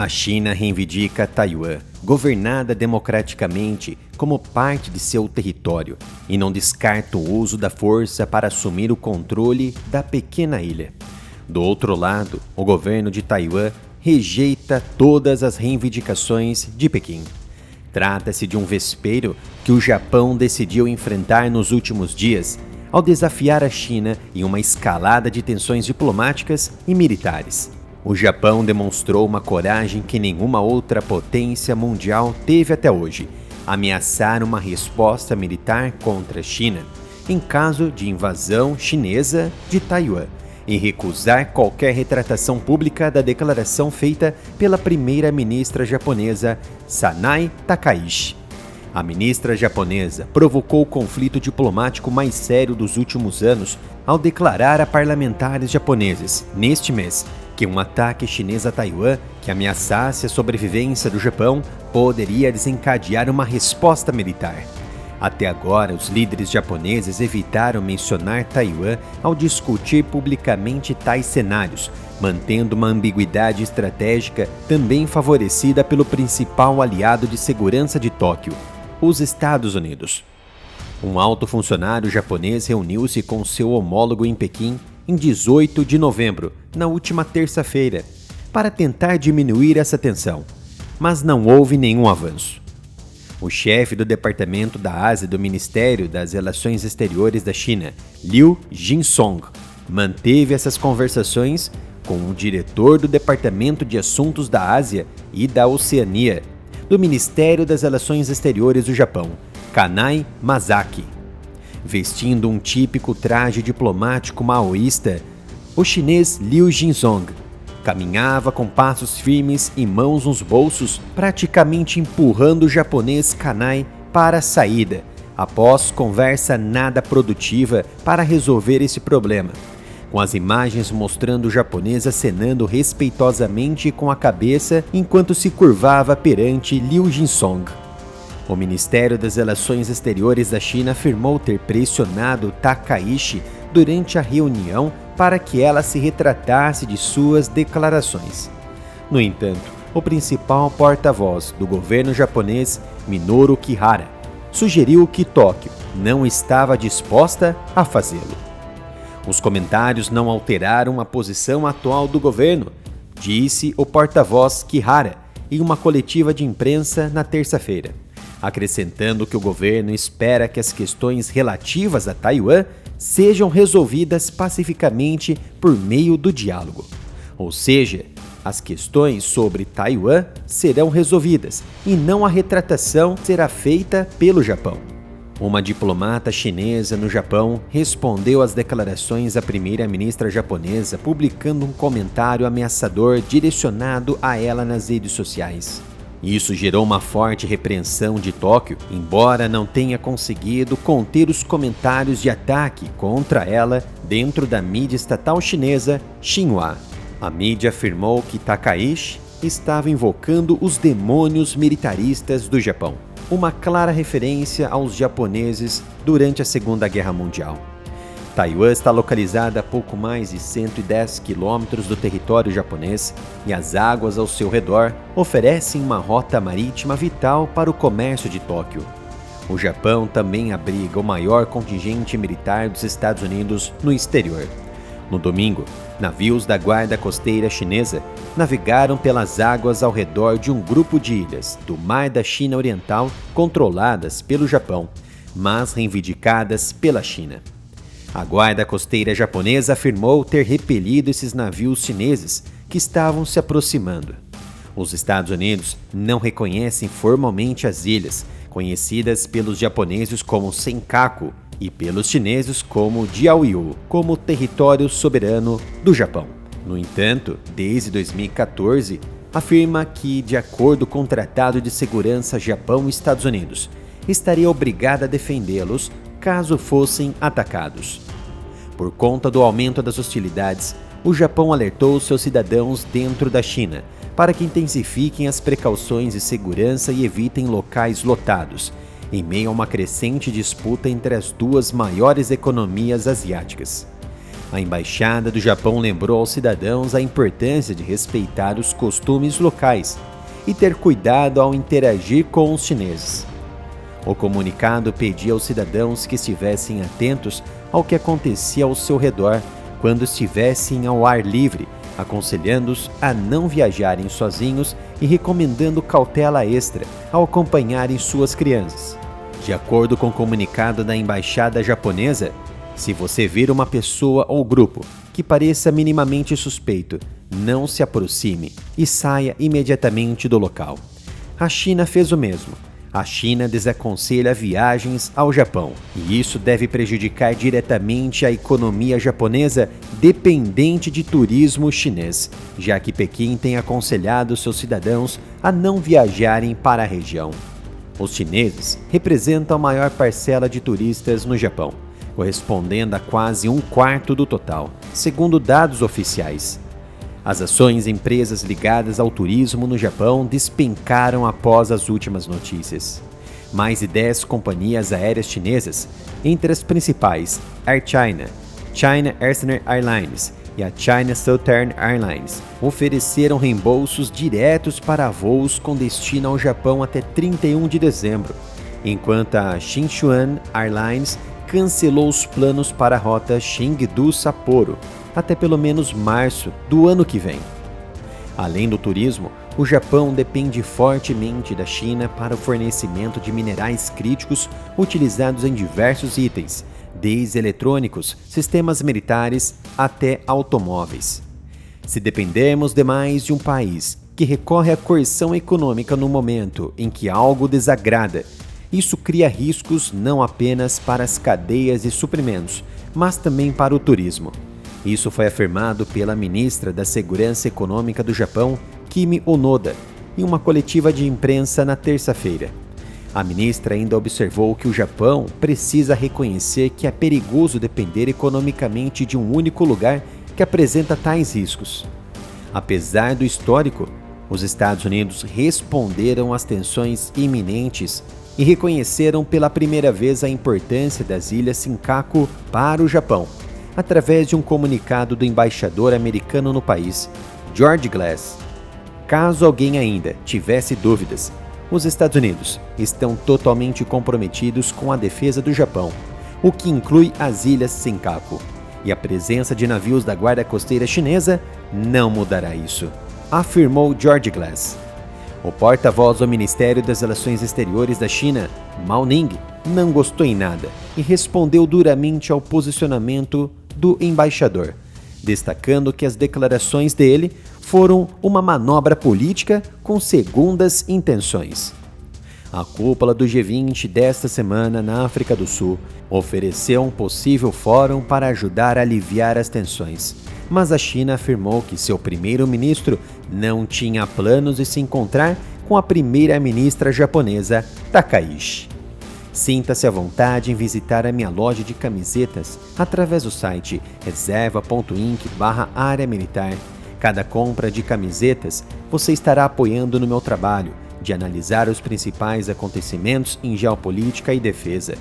A China reivindica Taiwan, governada democraticamente, como parte de seu território, e não descarta o uso da força para assumir o controle da pequena ilha. Do outro lado, o governo de Taiwan rejeita todas as reivindicações de Pequim. Trata-se de um vespeiro que o Japão decidiu enfrentar nos últimos dias, ao desafiar a China em uma escalada de tensões diplomáticas e militares. O Japão demonstrou uma coragem que nenhuma outra potência mundial teve até hoje: ameaçar uma resposta militar contra a China, em caso de invasão chinesa de Taiwan, e recusar qualquer retratação pública da declaração feita pela primeira-ministra japonesa Sanae Takaichi. A ministra japonesa provocou o conflito diplomático mais sério dos últimos anos ao declarar a parlamentares japoneses, neste mês, que um ataque chinês a Taiwan que ameaçasse a sobrevivência do Japão poderia desencadear uma resposta militar. Até agora, os líderes japoneses evitaram mencionar Taiwan ao discutir publicamente tais cenários, mantendo uma ambiguidade estratégica também favorecida pelo principal aliado de segurança de Tóquio, os Estados Unidos. Um alto funcionário japonês reuniu-se com seu homólogo em Pequim em 18 de novembro, na última terça-feira, para tentar diminuir essa tensão, mas não houve nenhum avanço. O chefe do Departamento da Ásia do Ministério das Relações Exteriores da China, Liu Jinsong, manteve essas conversações com o diretor do Departamento de Assuntos da Ásia e da Oceania do Ministério das Relações Exteriores do Japão, Kanai Masaki. Vestindo um típico traje diplomático maoísta, o chinês Liu Jinsong caminhava com passos firmes e mãos nos bolsos, praticamente empurrando o japonês Kanai para a saída, após conversa nada produtiva para resolver esse problema, com as imagens mostrando o japonês acenando respeitosamente com a cabeça enquanto se curvava perante Liu Jinsong. O Ministério das Relações Exteriores da China afirmou ter pressionado Takaichi durante a reunião para que ela se retratasse de suas declarações. No entanto, o principal porta-voz do governo japonês, Minoru Kihara, sugeriu que Tóquio não estava disposta a fazê-lo. Os comentários não alteraram a posição atual do governo, disse o porta-voz Kihara em uma coletiva de imprensa na terça-feira, acrescentando que o governo espera que as questões relativas a Taiwan sejam resolvidas pacificamente por meio do diálogo. Ou seja, as questões sobre Taiwan serão resolvidas e não a retratação será feita pelo Japão. Uma diplomata chinesa no Japão respondeu às declarações da primeira-ministra japonesa publicando um comentário ameaçador direcionado a ela nas redes sociais. Isso gerou uma forte repreensão de Tóquio, embora não tenha conseguido conter os comentários de ataque contra ela dentro da mídia estatal chinesa Xinhua. A mídia afirmou que Takaichi estava invocando os demônios militaristas do Japão, uma clara referência aos japoneses durante a Segunda Guerra Mundial. Taiwan está localizada a pouco mais de 110 quilômetros do território japonês e as águas ao seu redor oferecem uma rota marítima vital para o comércio de Tóquio. O Japão também abriga o maior contingente militar dos Estados Unidos no exterior. No domingo, navios da Guarda Costeira Chinesa navegaram pelas águas ao redor de um grupo de ilhas do Mar da China Oriental controladas pelo Japão, mas reivindicadas pela China. A Guarda Costeira japonesa afirmou ter repelido esses navios chineses que estavam se aproximando. Os Estados Unidos não reconhecem formalmente as ilhas, conhecidas pelos japoneses como Senkaku e pelos chineses como Diaoyu, como território soberano do Japão. No entanto, desde 2014, afirma que, de acordo com o Tratado de Segurança Japão-Estados Unidos, estaria obrigada a defendê-los caso fossem atacados. Por conta do aumento das hostilidades, o Japão alertou seus cidadãos dentro da China para que intensifiquem as precauções de segurança e evitem locais lotados, em meio a uma crescente disputa entre as duas maiores economias asiáticas. A embaixada do Japão lembrou aos cidadãos a importância de respeitar os costumes locais e ter cuidado ao interagir com os chineses. O comunicado pedia aos cidadãos que estivessem atentos ao que acontecia ao seu redor quando estivessem ao ar livre, aconselhando-os a não viajarem sozinhos e recomendando cautela extra ao acompanharem suas crianças. De acordo com o comunicado da embaixada japonesa, se você vir uma pessoa ou grupo que pareça minimamente suspeito, não se aproxime e saia imediatamente do local. A China fez o mesmo. A China desaconselha viagens ao Japão, e isso deve prejudicar diretamente a economia japonesa dependente de turismo chinês, já que Pequim tem aconselhado seus cidadãos a não viajarem para a região. Os chineses representam a maior parcela de turistas no Japão, correspondendo a quase um quarto do total, segundo dados oficiais. As ações de empresas ligadas ao turismo no Japão despencaram após as últimas notícias. Mais de 10 companhias aéreas chinesas, entre as principais Air China, China Eastern Airlines e a China Southern Airlines, ofereceram reembolsos diretos para voos com destino ao Japão até 31 de dezembro, enquanto a Sichuan Airlines cancelou os planos para a rota Chengdu-Sapporo até pelo menos março do ano que vem. Além do turismo, o Japão depende fortemente da China para o fornecimento de minerais críticos utilizados em diversos itens, desde eletrônicos, sistemas militares até automóveis. Se dependermos demais de um país que recorre à coerção econômica no momento em que algo desagrada, isso cria riscos não apenas para as cadeias de suprimentos, mas também para o turismo. Isso foi afirmado pela ministra da Segurança Econômica do Japão, Kimi Onoda, em uma coletiva de imprensa na terça-feira. A ministra ainda observou que o Japão precisa reconhecer que é perigoso depender economicamente de um único lugar que apresenta tais riscos. Apesar do histórico, os Estados Unidos responderam às tensões iminentes e reconheceram pela primeira vez a importância das ilhas Senkaku para o Japão, através de um comunicado do embaixador americano no país, George Glass. Caso alguém ainda tivesse dúvidas, os Estados Unidos estão totalmente comprometidos com a defesa do Japão, o que inclui as ilhas Senkaku, e a presença de navios da Guarda Costeira Chinesa não mudará isso, afirmou George Glass. O porta-voz do Ministério das Relações Exteriores da China, Mao Ning, não gostou em nada e respondeu duramente ao posicionamento do embaixador, destacando que as declarações dele foram uma manobra política com segundas intenções. A cúpula do G20 desta semana na África do Sul ofereceu um possível fórum para ajudar a aliviar as tensões, mas a China afirmou que seu primeiro-ministro não tinha planos de se encontrar com a primeira-ministra japonesa, Takaichi. Sinta-se à vontade em visitar a minha loja de camisetas através do site reserva.inc/área militar. Cada compra de camisetas você estará apoiando no meu trabalho de analisar os principais acontecimentos em geopolítica e defesa.